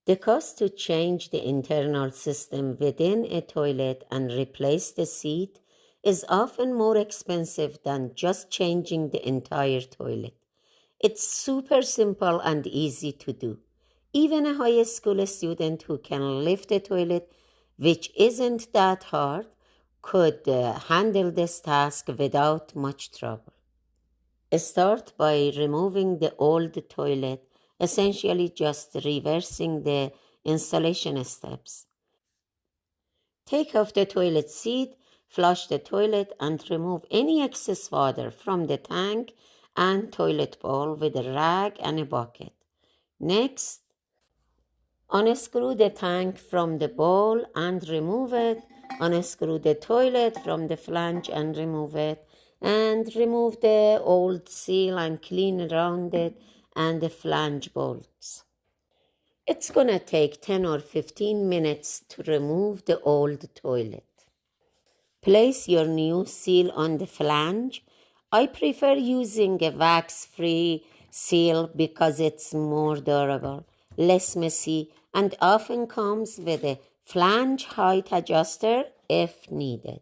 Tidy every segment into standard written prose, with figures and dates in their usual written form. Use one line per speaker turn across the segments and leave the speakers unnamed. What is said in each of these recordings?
The cost to change the internal system within a toilet and replace the seat is often more expensive than just changing the entire toilet. It's super simple and easy to do. Even a high school student who can lift a toilet, which isn't that hard, could handle this task without much trouble. Start by removing the old toilet, essentially just reversing the installation steps. Take off the toilet seat, flush the toilet, and remove any excess water from the tank and toilet bowl with a rag and a bucket. Next, unscrew the tank from the bowl and remove it. Unscrew the toilet from the flange and remove it. And remove the old seal and clean around it and the flange bolts. It's gonna take 10 or 15 minutes to remove the old toilet. Place your new seal on the flange. I prefer using a wax-free seal because it's more durable, less messy, and often comes with a flange height adjuster if needed.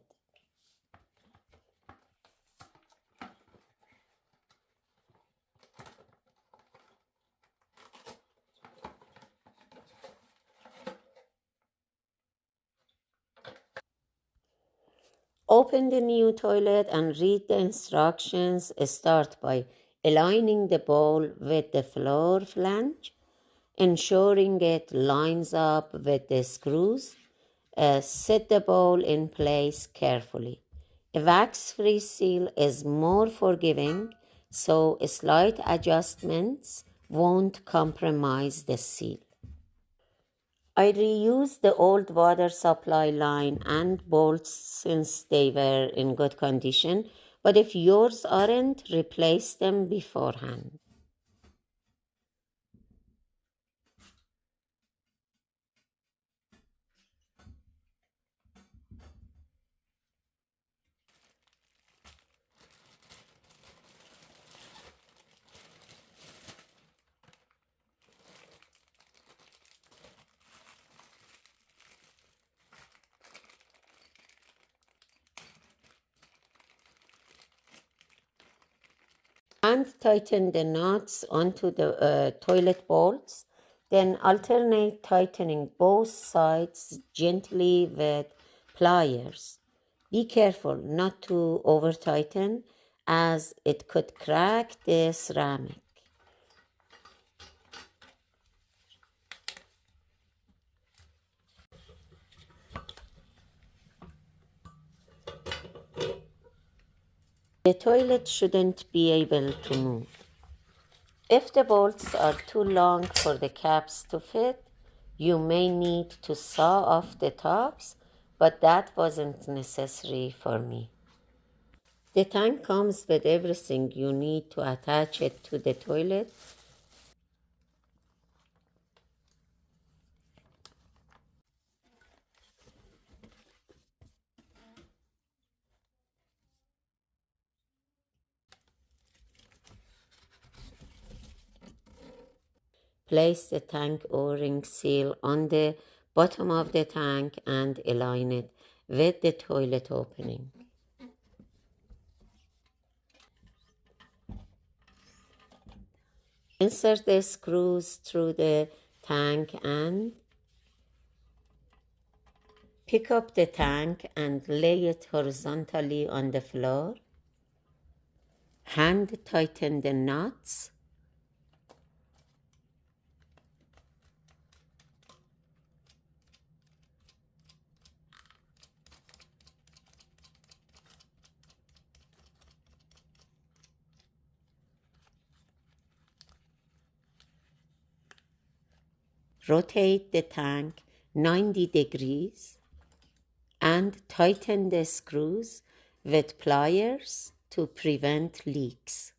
Open the new toilet and read the instructions. Start by aligning the bowl with the floor flange, ensuring it lines up with the screws. Set the bowl in place carefully. A wax-free seal is more forgiving, so slight adjustments won't compromise the seal. I reused the old water supply line and bolts since they were in good condition, but if yours aren't, replace them beforehand. And tighten the knots onto the toilet bolts. Then alternate tightening both sides gently with pliers. Be careful not to over tighten as it could crack the ceramic. The toilet shouldn't be able to move. If the bolts are too long for the caps to fit, you may need to saw off the tops, but that wasn't necessary for me. The tank comes with everything you need to attach it to the toilet. Place the tank O-ring seal on the bottom of the tank and align it with the toilet opening. Insert the screws through the tank and pick up the tank and lay it horizontally on the floor. Hand tighten the knots. Rotate the tank 90 degrees and tighten the screws with pliers to prevent leaks.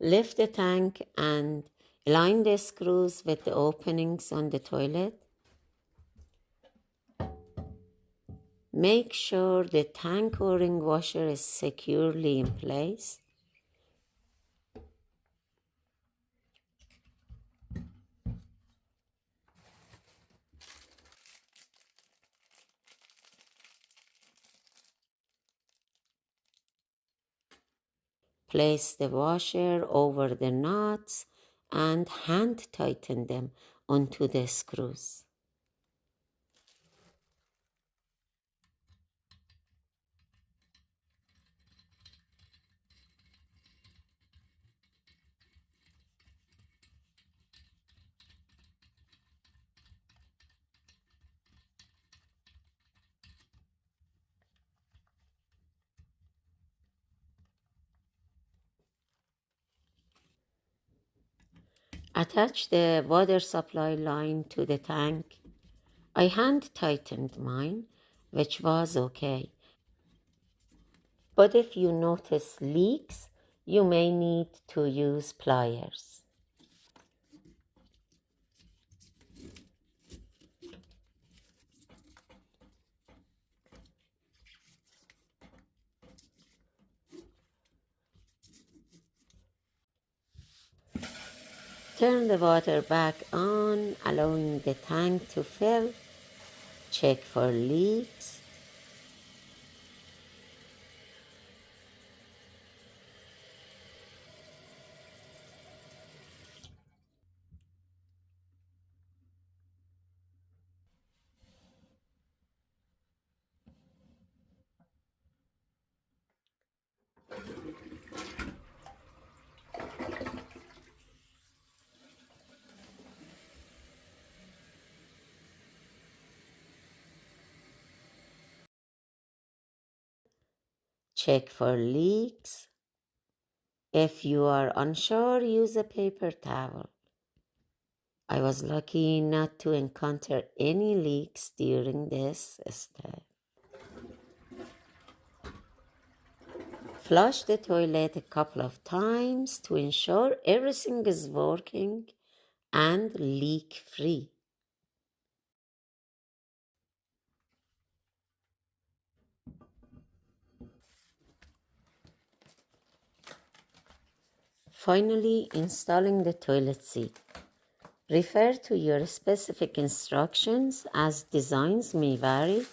Lift the tank and align the screws with the openings on the toilet. Make sure the tank o-ring washer is securely in place. Place the washer over the nuts and hand tighten them onto the screws. Attach the water supply line to the tank. I hand tightened mine, which was okay. But if you notice leaks, you may need to use pliers. Turn the water back on, allowing the tank to fill. Check for leaks. Check for leaks. If you are unsure, use a paper towel. I was lucky not to encounter any leaks during this step. Flush the toilet a couple of times to ensure everything is working and leak-free. Finally, installing the toilet seat. Refer to your specific instructions as designs may vary.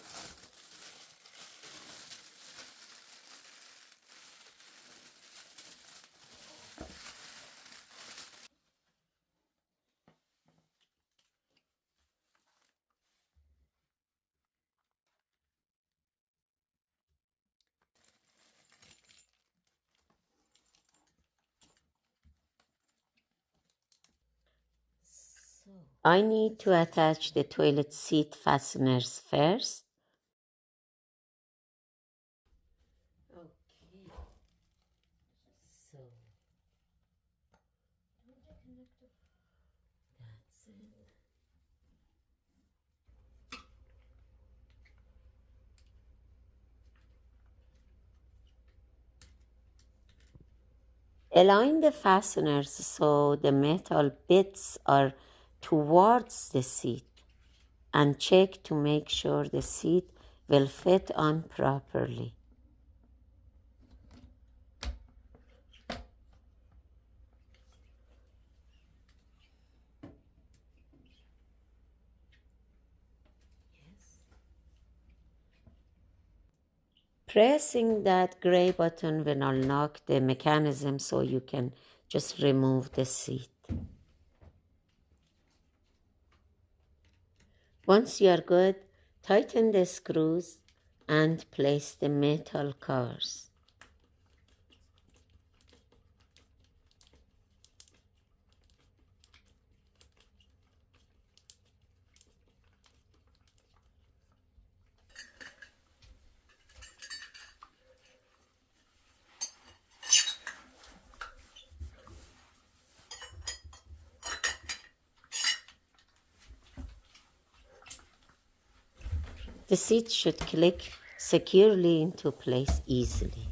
I need to attach the toilet seat fasteners first. Align the fasteners so the metal bits are towards the seat, and check to make sure the seat will fit on properly. Pressing that gray button will unlock the mechanism so you can just remove the seat. Once you are good, tighten the screws and place the metal covers. The seat should click securely into place easily.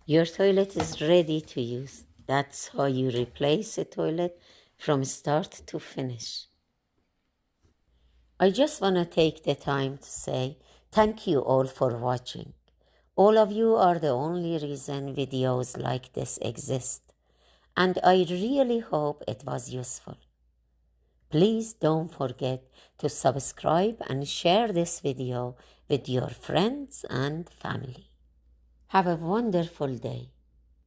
Your toilet is ready to use. That's how you replace a toilet from start to finish. I just want to take the time to say thank you all for watching. All of you are the only reason videos like this exist, and I really hope it was useful. Please don't forget to subscribe and share this video with your friends and family. Have a wonderful day.